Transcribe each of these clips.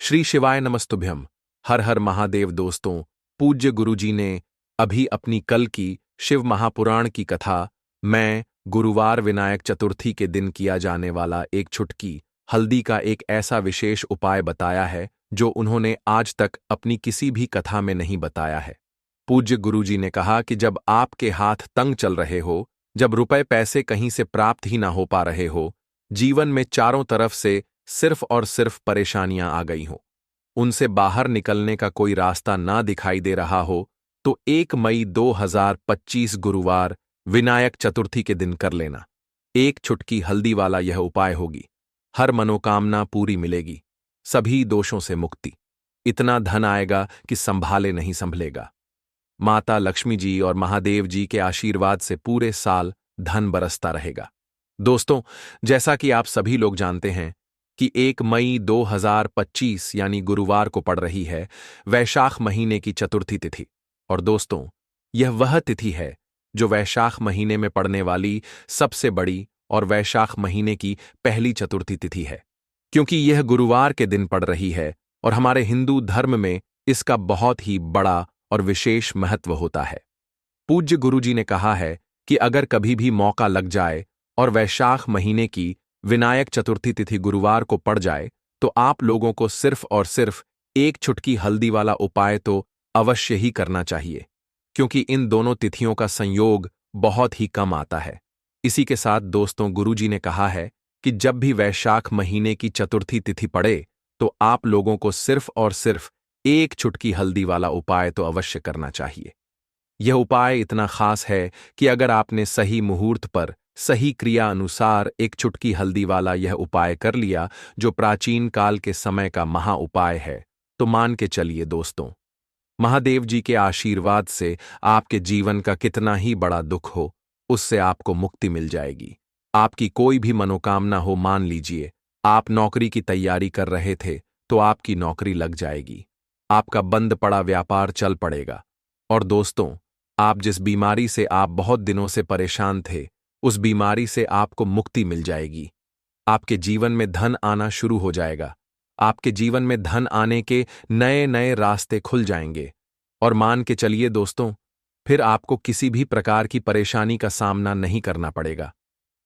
श्री शिवाय नमस्तुभ्यम। हर हर महादेव। दोस्तों, पूज्य गुरुजी ने अभी अपनी कल की शिव महापुराण की कथा मैं गुरुवार विनायक चतुर्थी के दिन किया जाने वाला एक छुटकी हल्दी का एक ऐसा विशेष उपाय बताया है जो उन्होंने आज तक अपनी किसी भी कथा में नहीं बताया है। पूज्य गुरुजी ने कहा कि जब आपके हाथ तंग चल रहे हो, जब रुपए पैसे कहीं से प्राप्त ही ना हो पा रहे हो, जीवन में चारों तरफ से सिर्फ और सिर्फ परेशानियां आ गई हों, उनसे बाहर निकलने का कोई रास्ता ना दिखाई दे रहा हो, तो 1 मई 2025 गुरुवार विनायक चतुर्थी के दिन कर लेना। एक छुटकी हल्दी वाला यह उपाय होगी। हर मनोकामना पूरी मिलेगी, सभी दोषों से मुक्ति। इतना धन आएगा कि संभाले नहीं संभलेगा। माता लक्ष्मी जी और महादेव जी के आशीर्वाद से पूरे साल धन बरसता रहेगा। दोस्तों, जैसा कि आप सभी लोग जानते हैं कि 1 मई 2025 यानी गुरुवार को पड़ रही है वैशाख महीने की चतुर्थी तिथि। और दोस्तों, यह वह तिथि है जो वैशाख महीने में पड़ने वाली सबसे बड़ी और वैशाख महीने की पहली चतुर्थी तिथि है। क्योंकि यह गुरुवार के दिन पड़ रही है और हमारे हिंदू धर्म में इसका बहुत ही बड़ा और विशेष महत्व होता है। पूज्य गुरुजी ने कहा है कि अगर कभी भी मौका लग जाए और वैशाख महीने की विनायक चतुर्थी तिथि गुरुवार को पड़ जाए, तो आप लोगों को सिर्फ और सिर्फ एक छुटकी हल्दी वाला उपाय तो अवश्य ही करना चाहिए, क्योंकि इन दोनों तिथियों का संयोग बहुत ही कम आता है। इसी के साथ दोस्तों, गुरुजी ने कहा है कि जब भी वैशाख महीने की चतुर्थी तिथि पड़े, तो आप लोगों को सिर्फ और सिर्फ एक छुटकी हल्दी वाला उपाय तो अवश्य करना चाहिए। यह उपाय इतना खास है कि अगर आपने सही मुहूर्त पर सही क्रिया अनुसार एक चुटकी हल्दी वाला यह उपाय कर लिया, जो प्राचीन काल के समय का महा उपाय है, तो मान के चलिए दोस्तों, महादेव जी के आशीर्वाद से आपके जीवन का कितना ही बड़ा दुख हो, उससे आपको मुक्ति मिल जाएगी। आपकी कोई भी मनोकामना हो, मान लीजिए आप नौकरी की तैयारी कर रहे थे तो आपकी नौकरी लग जाएगी, आपका बंद पड़ा व्यापार चल पड़ेगा। और दोस्तों, आप जिस बीमारी से आप बहुत दिनों से परेशान थे, उस बीमारी से आपको मुक्ति मिल जाएगी। आपके जीवन में धन आना शुरू हो जाएगा। आपके जीवन में धन आने के नए नए रास्ते खुल जाएंगे। और मान के चलिए दोस्तों, फिर आपको किसी भी प्रकार की परेशानी का सामना नहीं करना पड़ेगा।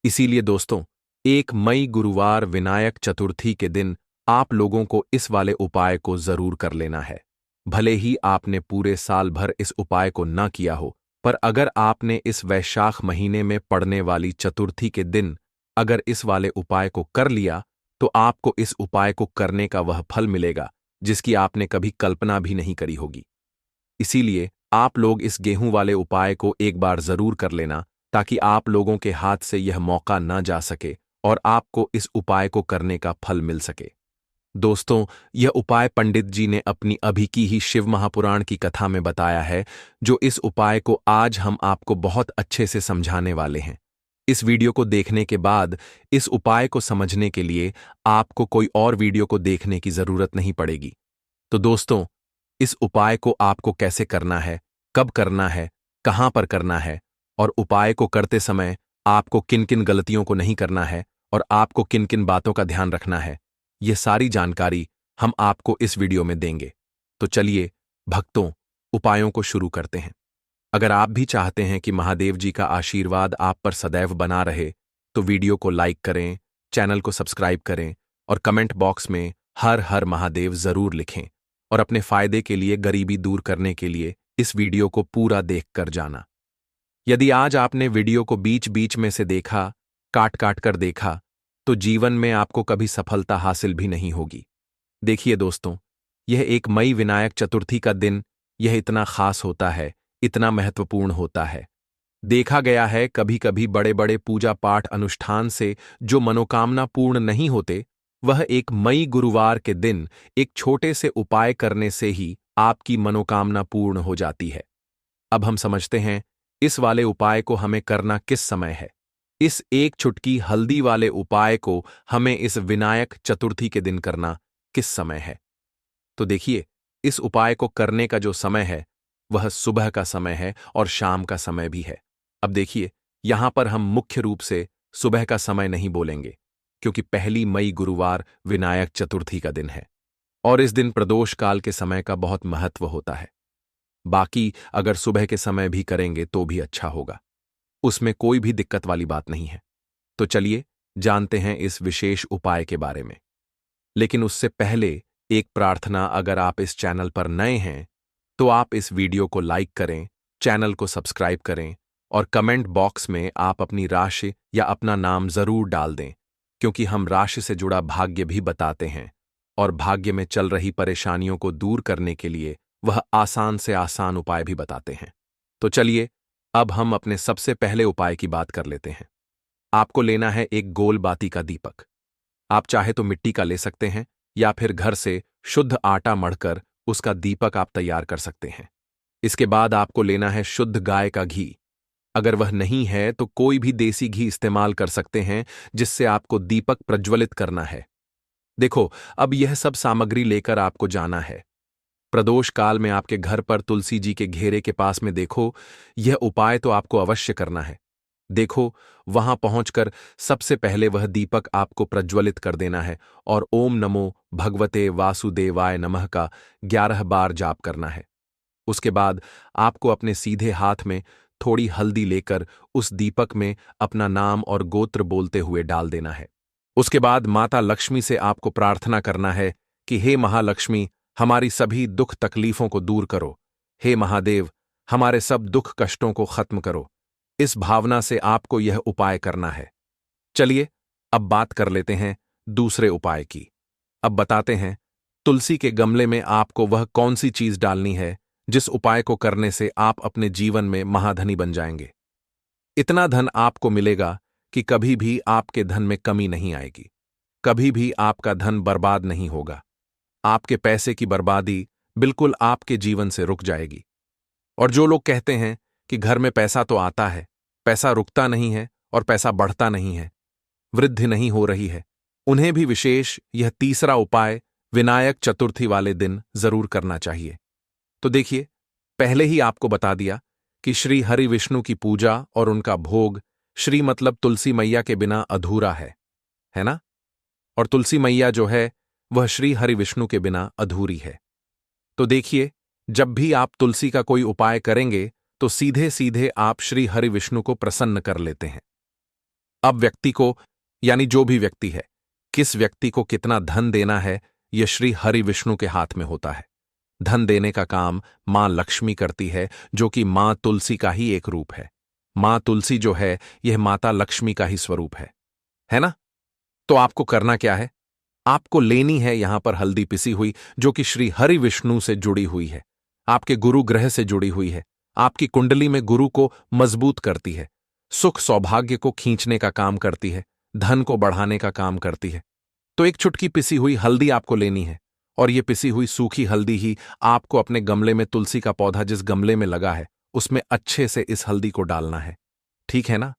इसीलिए दोस्तों, 1 मई गुरुवार विनायक चतुर्थी के दिन आप लोगों को इस वाले उपाय को जरूर कर लेना है। भले ही आपने पूरे साल भर इस उपाय को न किया हो, पर अगर आपने इस वैशाख महीने में पड़ने वाली चतुर्थी के दिन अगर इस वाले उपाय को कर लिया, तो आपको इस उपाय को करने का वह फल मिलेगा जिसकी आपने कभी कल्पना भी नहीं करी होगी। इसीलिए आप लोग इस गेहूं वाले उपाय को एक बार जरूर कर लेना, ताकि आप लोगों के हाथ से यह मौका न जा सके और आपको इस उपाय को करने का फल मिल सके। दोस्तों, यह उपाय पंडित जी ने अपनी अभी की ही शिव महापुराण की कथा में बताया है, जो इस उपाय को आज हम आपको बहुत अच्छे से समझाने वाले हैं। इस वीडियो को देखने के बाद इस उपाय को समझने के लिए आपको कोई और वीडियो को देखने की जरूरत नहीं पड़ेगी। तो दोस्तों, इस उपाय को आपको कैसे करना है, कब करना है, कहां पर करना है, और उपाय को करते समय आपको किन किन गलतियों को नहीं करना है और आपको किन किन बातों का ध्यान रखना है, यह सारी जानकारी हम आपको इस वीडियो में देंगे। तो चलिए भक्तों, उपायों को शुरू करते हैं। अगर आप भी चाहते हैं कि महादेव जी का आशीर्वाद आप पर सदैव बना रहे, तो वीडियो को लाइक करें, चैनल को सब्सक्राइब करें और कमेंट बॉक्स में हर हर महादेव जरूर लिखें। और अपने फायदे के लिए, गरीबी दूर करने के लिए इस वीडियो को पूरा देख कर जाना। यदि आज आपने वीडियो को बीच बीच में से देखा, काट काट कर देखा, तो जीवन में आपको कभी सफलता हासिल भी नहीं होगी। देखिए दोस्तों, यह 1 मई विनायक चतुर्थी का दिन यह इतना खास होता है, इतना महत्वपूर्ण होता है। देखा गया है कभी कभी बड़े बड़े पूजा पाठ अनुष्ठान से जो मनोकामना पूर्ण नहीं होते, वह 1 मई गुरुवार के दिन एक छोटे से उपाय करने से ही आपकी मनोकामना पूर्ण हो जाती है। अब हम समझते हैं इस वाले उपाय को हमें करना किस समय है। इस एक चुटकी हल्दी वाले उपाय को हमें इस विनायक चतुर्थी के दिन करना किस समय है। तो देखिए, इस उपाय को करने का जो समय है वह सुबह का समय है और शाम का समय भी है। अब देखिए, यहां पर हम मुख्य रूप से सुबह का समय नहीं बोलेंगे, क्योंकि 1 मई गुरुवार विनायक चतुर्थी का दिन है। और इस दिन प्रदोष काल के समय का बहुत महत्व होता है। बाकी अगर सुबह के समय भी करेंगे तो भी अच्छा होगा, उसमें कोई भी दिक्कत वाली बात नहीं है। तो चलिए जानते हैं इस विशेष उपाय के बारे में। लेकिन उससे पहले एक प्रार्थना, अगर आप इस चैनल पर नए हैं तो आप इस वीडियो को लाइक करें, चैनल को सब्सक्राइब करें और कमेंट बॉक्स में आप अपनी राशि या अपना नाम जरूर डाल दें, क्योंकि हम राशि से जुड़ा भाग्य भी बताते हैं और भाग्य में चल रही परेशानियों को दूर करने के लिए वह आसान से आसान उपाय भी बताते हैं। तो चलिए अब हम अपने सबसे पहले उपाय की बात कर लेते हैं। आपको लेना है एक गोल बाती का दीपक। आप चाहे तो मिट्टी का ले सकते हैं या फिर घर से शुद्ध आटा मढ़कर उसका दीपक आप तैयार कर सकते हैं। इसके बाद आपको लेना है शुद्ध गाय का घी। अगर वह नहीं है तो कोई भी देसी घी इस्तेमाल कर सकते हैं, जिससे आपको दीपक प्रज्वलित करना है। देखो, अब यह सब सामग्री लेकर आपको जाना है। प्रदोष काल में आपके घर पर तुलसी जी के घेरे के पास में देखो, यह उपाय तो आपको अवश्य करना है। देखो, वहां पहुंचकर सबसे पहले वह दीपक आपको प्रज्वलित कर देना है और ओम नमो भगवते वासुदेवाय नमः का 11 बार जाप करना है। उसके बाद आपको अपने सीधे हाथ में थोड़ी हल्दी लेकर उस दीपक में अपना नाम और गोत्र बोलते हुए डाल देना है। उसके बाद माता लक्ष्मी से आपको प्रार्थना करना है कि हे महालक्ष्मी, हमारी सभी दुख तकलीफों को दूर करो। हे महादेव, हमारे सब दुख कष्टों को खत्म करो। इस भावना से आपको यह उपाय करना है। चलिए अब बात कर लेते हैं दूसरे उपाय की। अब बताते हैं तुलसी के गमले में आपको वह कौन सी चीज डालनी है जिस उपाय को करने से आप अपने जीवन में महाधनी बन जाएंगे। इतना धन आपको मिलेगा कि कभी भी आपके धन में कमी नहीं आएगी, कभी भी आपका धन बर्बाद नहीं होगा। आपके पैसे की बर्बादी बिल्कुल आपके जीवन से रुक जाएगी। और जो लोग कहते हैं कि घर में पैसा तो आता है, पैसा रुकता नहीं है और पैसा बढ़ता नहीं है, वृद्धि नहीं हो रही है, उन्हें भी विशेष यह तीसरा उपाय विनायक चतुर्थी वाले दिन जरूर करना चाहिए। तो देखिए, पहले ही आपको बता दिया कि श्री हरि विष्णु की पूजा और उनका भोग श्री मतलब तुलसी मैया के बिना अधूरा है ना? और तुलसी मैया जो है वह श्री हरि विष्णु के बिना अधूरी है। तो देखिए, जब भी आप तुलसी का कोई उपाय करेंगे तो सीधे सीधे आप श्री हरि विष्णु को प्रसन्न कर लेते हैं। अब व्यक्ति को, यानी जो भी व्यक्ति है, किस व्यक्ति को कितना धन देना है, यह श्री हरि विष्णु के हाथ में होता है। धन देने का काम मां लक्ष्मी करती है, जो कि मां तुलसी का ही एक रूप है। मां तुलसी जो है यह माता लक्ष्मी का ही स्वरूप है ना? तो आपको करना क्या है? आपको लेनी है यहां पर हल्दी पिसी हुई, जो कि श्री हरि विष्णु से जुड़ी हुई है, आपके गुरु ग्रह से जुड़ी हुई है, आपकी कुंडली में गुरु को मजबूत करती है, सुख सौभाग्य को खींचने का काम करती है, धन को बढ़ाने का काम करती है। तो एक चुटकी पिसी हुई हल्दी आपको लेनी है और ये पिसी हुई सूखी हल्दी ही आपको अपने गमले में, तुलसी का पौधा जिस गमले में लगा है उसमें अच्छे से इस हल्दी को डालना है। ठीक है ना?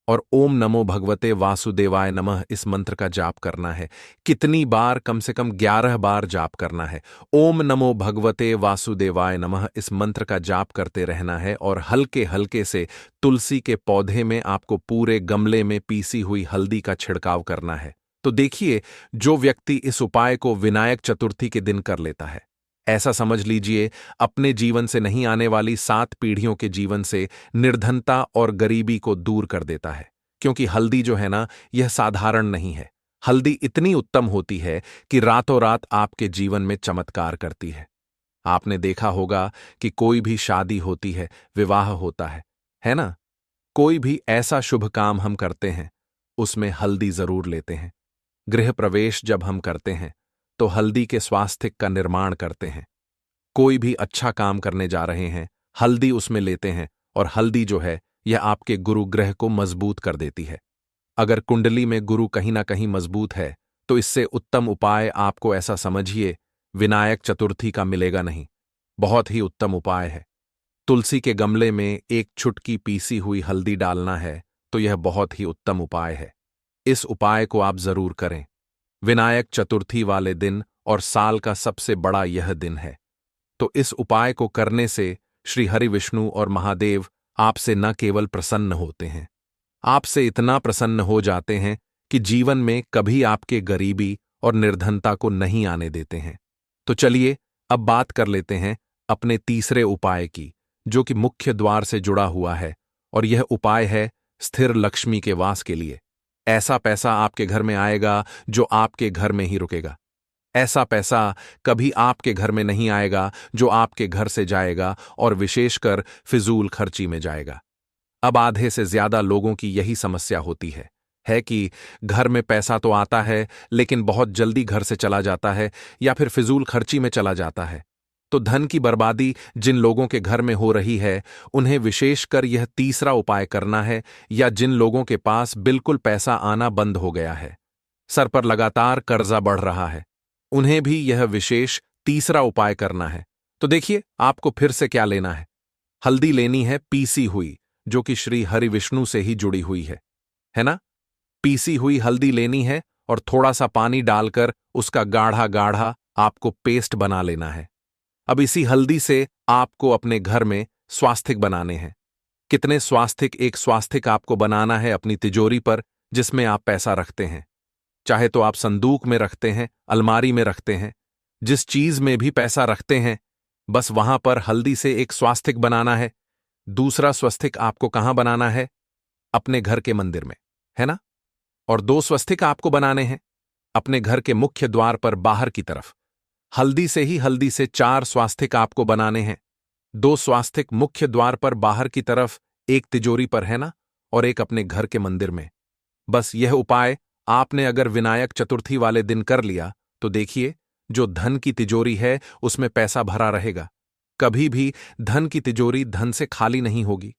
और ओम नमो भगवते वासुदेवाय नमः इस मंत्र का जाप करना है। कितनी बार? कम से कम 11 बार जाप करना है। ओम नमो भगवते वासुदेवाय नमः इस मंत्र का जाप करते रहना है और हल्के हल्के से तुलसी के पौधे में आपको पूरे गमले में पीसी हुई हल्दी का छिड़काव करना है। तो देखिए, जो व्यक्ति इस उपाय को विनायक चतुर्थी के दिन कर लेता है, ऐसा समझ लीजिए अपने जीवन से नहीं आने वाली 7 पीढ़ियों के जीवन से निर्धनता और गरीबी को दूर कर देता है। क्योंकि हल्दी जो है ना, यह साधारण नहीं है। हल्दी इतनी उत्तम होती है कि रातों रात आपके जीवन में चमत्कार करती है। आपने देखा होगा कि कोई भी शादी होती है, विवाह होता है ना? कोई भी ऐसा शुभ काम हम करते हैं, उसमें हल्दी जरूर लेते हैं। गृह प्रवेश जब हम करते हैं तो हल्दी के स्वास्थ्य का निर्माण करते हैं। कोई भी अच्छा काम करने जा रहे हैं, हल्दी उसमें लेते हैं और हल्दी जो है यह आपके गुरु ग्रह को मजबूत कर देती है। अगर कुंडली में गुरु कहीं ना कहीं मजबूत है तो इससे उत्तम उपाय आपको, ऐसा समझिए, विनायक चतुर्थी का मिलेगा नहीं। बहुत ही उत्तम उपाय है। तुलसी के गमले में एक चुटकी पीसी हुई हल्दी डालना है, तो यह बहुत ही उत्तम उपाय है। इस उपाय को आप जरूर करें। विनायक चतुर्थी वाले दिन और साल का सबसे बड़ा यह दिन है। तो इस उपाय को करने से श्री हरि विष्णु और महादेव आपसे न केवल प्रसन्न होते हैं, आपसे इतना प्रसन्न हो जाते हैं कि जीवन में कभी आपके गरीबी और निर्धनता को नहीं आने देते हैं। तो चलिए अब बात कर लेते हैं अपने तीसरे उपाय की, जो कि मुख्य द्वार से जुड़ा हुआ है। और यह उपाय है स्थिर लक्ष्मी के वास के लिए। ऐसा पैसा आपके घर में आएगा जो आपके घर में ही रुकेगा। ऐसा पैसा कभी आपके घर में नहीं आएगा जो आपके घर से जाएगा और विशेषकर फिजूल खर्ची में जाएगा। अब आधे से ज्यादा लोगों की यही समस्या होती है कि घर में पैसा तो आता है लेकिन बहुत जल्दी घर से चला जाता है या फिर फिजूल खर्ची में चला जाता है। तो धन की बर्बादी जिन लोगों के घर में हो रही है, उन्हें विशेषकर यह तीसरा उपाय करना है, या जिन लोगों के पास बिल्कुल पैसा आना बंद हो गया है, सर पर लगातार कर्जा बढ़ रहा है, उन्हें भी यह विशेष तीसरा उपाय करना है। तो देखिए आपको फिर से क्या लेना है। हल्दी लेनी है पीसी हुई, जो कि श्री हरि विष्णु से ही जुड़ी हुई है ना। पीसी हुई हल्दी लेनी है और थोड़ा सा पानी डालकर उसका गाढ़ा गाढ़ा आपको पेस्ट बना लेना है। अब इसी हल्दी से आपको अपने घर में स्वास्तिक बनाने हैं। कितने स्वास्तिक? एक स्वास्तिक आपको बनाना है अपनी तिजोरी पर, जिसमें आप पैसा रखते हैं। चाहे तो आप संदूक में रखते हैं, अलमारी में रखते हैं, जिस चीज में भी पैसा रखते हैं, बस वहां पर हल्दी से एक स्वास्तिक बनाना है। दूसरा स्वस्तिक आपको कहां बनाना है? अपने घर के मंदिर में, है ना। और 2 स्वस्तिक आपको बनाने हैं अपने घर के मुख्य द्वार पर बाहर की तरफ। हल्दी से 4 स्वास्तिक आपको बनाने हैं। 2 स्वास्तिक मुख्य द्वार पर बाहर की तरफ, एक तिजोरी पर, है ना, और एक अपने घर के मंदिर में। बस यह उपाय आपने अगर विनायक चतुर्थी वाले दिन कर लिया तो देखिए जो धन की तिजोरी है उसमें पैसा भरा रहेगा। कभी भी धन की तिजोरी धन से खाली नहीं होगी,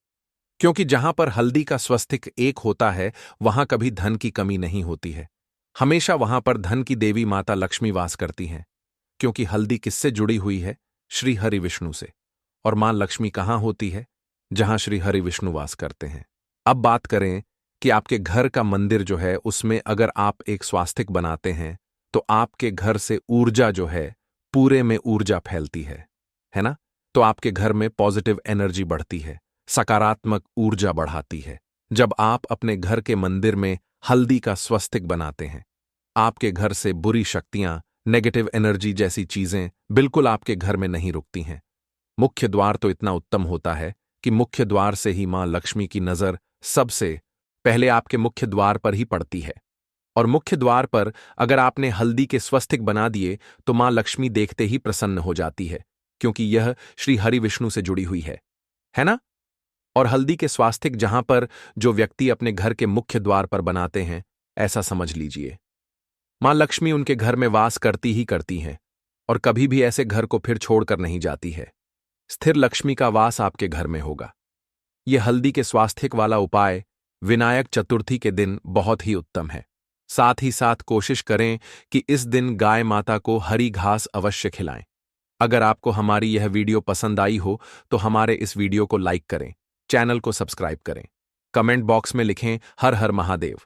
क्योंकि जहां पर हल्दी का स्वस्तिक एक होता है वहां कभी धन की कमी नहीं होती है। हमेशा वहां पर धन की देवी माता लक्ष्मी वास करती हैं, क्योंकि हल्दी किससे जुड़ी हुई है? श्री हरि विष्णु से। और मां लक्ष्मी कहां होती है? जहां श्री हरि विष्णु वास करते हैं। अब बात करें कि आपके घर का मंदिर जो है उसमें अगर आप एक स्वास्तिक बनाते हैं तो आपके घर से ऊर्जा जो है, पूरे में ऊर्जा फैलती है ना। तो आपके घर में पॉजिटिव एनर्जी बढ़ती है, सकारात्मक ऊर्जा बढ़ाती है। जब आप अपने घर के मंदिर में हल्दी का स्वस्तिक बनाते हैं, आपके घर से बुरी शक्तियां, नेगेटिव एनर्जी जैसी चीजें बिल्कुल आपके घर में नहीं रुकती हैं। मुख्य द्वार तो इतना उत्तम होता है कि मुख्य द्वार से ही मां लक्ष्मी की नजर सबसे पहले आपके मुख्य द्वार पर ही पड़ती है। और मुख्य द्वार पर अगर आपने हल्दी के स्वस्तिक बना दिए तो मां लक्ष्मी देखते ही प्रसन्न हो जाती है, क्योंकि यह श्री हरि विष्णु से जुड़ी हुई है ना। और हल्दी के स्वास्तिक जहां पर जो व्यक्ति अपने घर के मुख्य द्वार पर बनाते हैं, ऐसा समझ लीजिए मां लक्ष्मी उनके घर में वास करती ही करती हैं और कभी भी ऐसे घर को फिर छोड़कर नहीं जाती है। स्थिर लक्ष्मी का वास आपके घर में होगा। यह हल्दी के स्वास्तिक वाला उपाय विनायक चतुर्थी के दिन बहुत ही उत्तम है। साथ ही साथ कोशिश करें कि इस दिन गाय माता को हरी घास अवश्य खिलाएं। अगर आपको हमारी यह वीडियो पसंद आई हो तो हमारे इस वीडियो को लाइक करें, चैनल को सब्सक्राइब करें, कमेंट बॉक्स में लिखें हर हर महादेव,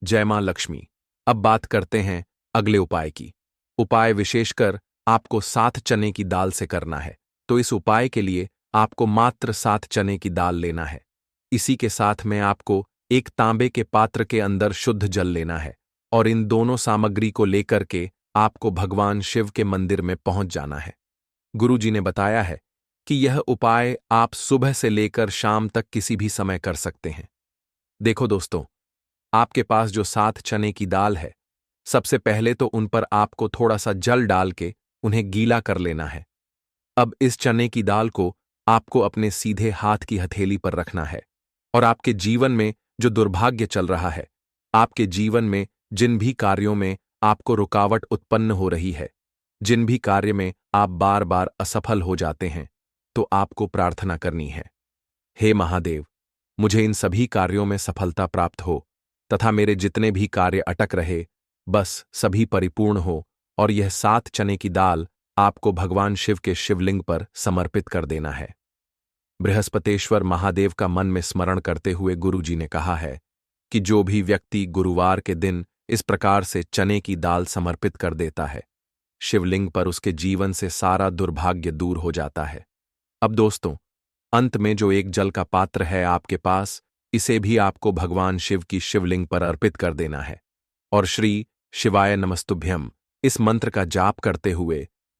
जय मां लक्ष्मी। अब बात करते हैं अगले उपाय की। उपाय विशेषकर आपको 7 चने की दाल से करना है। तो इस उपाय के लिए आपको मात्र 7 चने की दाल लेना है। इसी के साथ में आपको एक तांबे के पात्र के अंदर शुद्ध जल लेना है और इन दोनों सामग्री को लेकर के आपको भगवान शिव के मंदिर में पहुंच जाना है। गुरु जी ने बताया है कि यह उपाय आप सुबह से लेकर शाम तक किसी भी समय कर सकते हैं। देखो दोस्तों, आपके पास जो 7 चने की दाल है, सबसे पहले तो उन पर आपको थोड़ा सा जल डाल के उन्हें गीला कर लेना है। अब इस चने की दाल को आपको अपने सीधे हाथ की हथेली पर रखना है और आपके जीवन में जो दुर्भाग्य चल रहा है, आपके जीवन में जिन भी कार्यों में आपको रुकावट उत्पन्न हो रही है, जिन भी कार्य में आप बार बार असफल हो जाते हैं, तो आपको प्रार्थना करनी है, हे महादेव, मुझे इन सभी कार्यों में सफलता प्राप्त हो तथा मेरे जितने भी कार्य अटक रहे, बस सभी परिपूर्ण हो। और यह 7 चने की दाल आपको भगवान शिव के शिवलिंग पर समर्पित कर देना है। बृहस्पतेश्वर महादेव का मन में स्मरण करते हुए गुरु जी ने कहा है कि जो भी व्यक्ति गुरुवार के दिन इस प्रकार से चने की दाल समर्पित कर देता है, शिवलिंग पर उसके जीवन से सारा दुर्भाग्य दूर हो जाता है। अब दोस्तों, अंत में जो एक जल का पात्र है आपके पास, इसे भी आपको भगवान शिव की शिवलिंग पर अर्पित कर देना है और श्री शिवाय नमस्तुभ्यम इस मंत्र का जाप करते हुए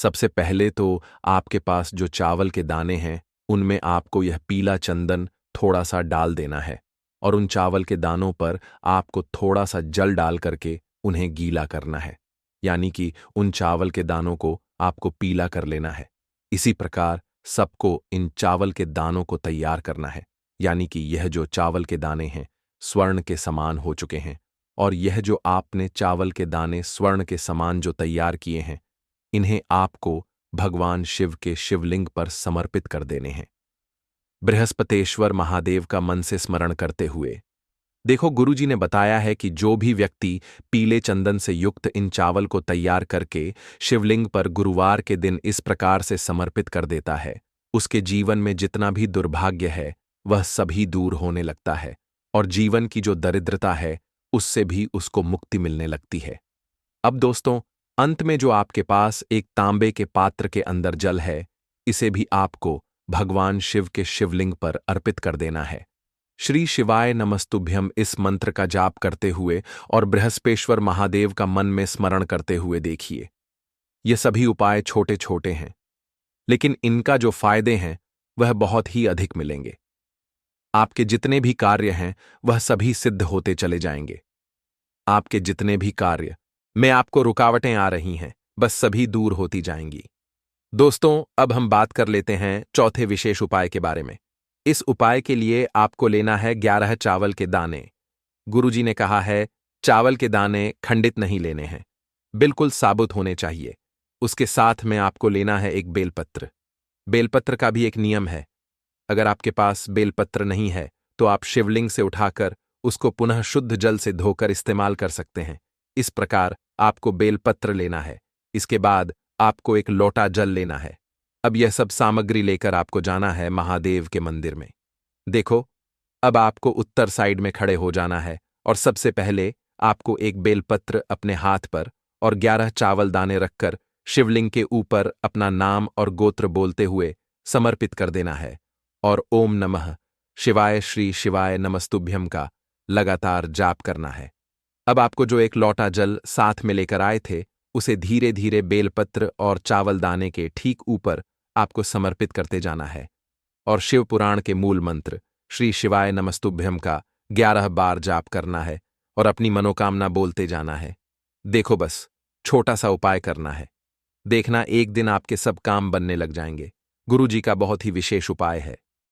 सबसे पहले तो आपके पास जो चावल के दाने हैं, उनमें आपको यह पीला चंदन थोड़ा सा डाल देना है और उन चावल के दानों पर आपको थोड़ा सा जल डाल करके उन्हें गीला करना है। यानी कि उन चावल के दानों को आपको पीला कर लेना है। इसी प्रकार सबको इन चावल के दानों को तैयार करना है। यानी कि यह जो चावल के दाने हैं स्वर्ण के समान हो चुके हैं, और यह जो आपने चावल के दाने स्वर्ण के समान जो तैयार किए हैं, इन्हें आपको भगवान शिव के शिवलिंग पर समर्पित कर देने हैं। बृहस्पतेश्वर महादेव का मन से स्मरण करते हुए। देखो, गुरुजी ने बताया है कि जो भी व्यक्ति पीले चंदन से युक्त इन चावल को तैयार करके शिवलिंग पर गुरुवार के दिन इस प्रकार से समर्पित कर देता है, उसके जीवन में जितना भी दुर्भाग्य है वह सभी दूर होने लगता है और जीवन की जो दरिद्रता है उससे भी उसको मुक्ति मिलने लगती है। अब दोस्तों, अंत में जो आपके पास एक तांबे के पात्र के अंदर जल है, इसे भी आपको भगवान शिव के शिवलिंग पर अर्पित कर देना है। श्री शिवाय नमस्तुभ्यम इस मंत्र का जाप करते हुए और बृहस्पेश्वर महादेव का मन में स्मरण करते हुए देखिए। ये सभी उपाय छोटे छोटे हैं, लेकिन इनका जो फायदे हैं वह बहुत ही अधिक मिलेंगे। आपके जितने भी कार्य हैं वह सभी सिद्ध होते चले जाएंगे। आपके जितने भी कार्य में आपको रुकावटें आ रही हैं, बस सभी दूर होती जाएंगी। दोस्तों, अब हम बात कर लेते हैं चौथे विशेष उपाय के बारे में। इस उपाय के लिए आपको लेना है 11 चावल के दाने। गुरुजी ने कहा है चावल के दाने खंडित नहीं लेने हैं, बिल्कुल साबुत होने चाहिए। उसके साथ में आपको लेना है एक बेलपत्र। बेलपत्र का भी एक नियम है, अगर आपके पास बेलपत्र नहीं है तो आप शिवलिंग से उठाकर उसको पुनः शुद्ध जल से धोकर इस्तेमाल कर सकते हैं। इस प्रकार आपको बेलपत्र लेना है। इसके बाद आपको एक लोटा जल लेना है। अब यह सब सामग्री लेकर आपको जाना है महादेव के मंदिर में। देखो, अब आपको उत्तर साइड में खड़े हो जाना है और सबसे पहले आपको एक बेलपत्र अपने हाथ पर और 11 चावल दाने रखकर शिवलिंग के ऊपर अपना नाम और गोत्र बोलते हुए समर्पित कर देना है और ओम नमः शिवाय श्री शिवाय नमस्तुभ्यम का लगातार जाप करना है। अब आपको जो एक लोटा जल साथ में लेकर आए थे, उसे धीरे धीरे बेलपत्र और चावल दाने के ठीक ऊपर आपको समर्पित करते जाना है और शिव पुराण के मूल मंत्र श्री शिवाय नमस्तुभ्यम का 11 बार जाप करना है और अपनी मनोकामना बोलते जाना है। देखो, बस छोटा सा उपाय करना है, देखना एक दिन आपके सब काम बनने लग जाएंगे। गुरुजी का बहुत ही विशेष उपाय है।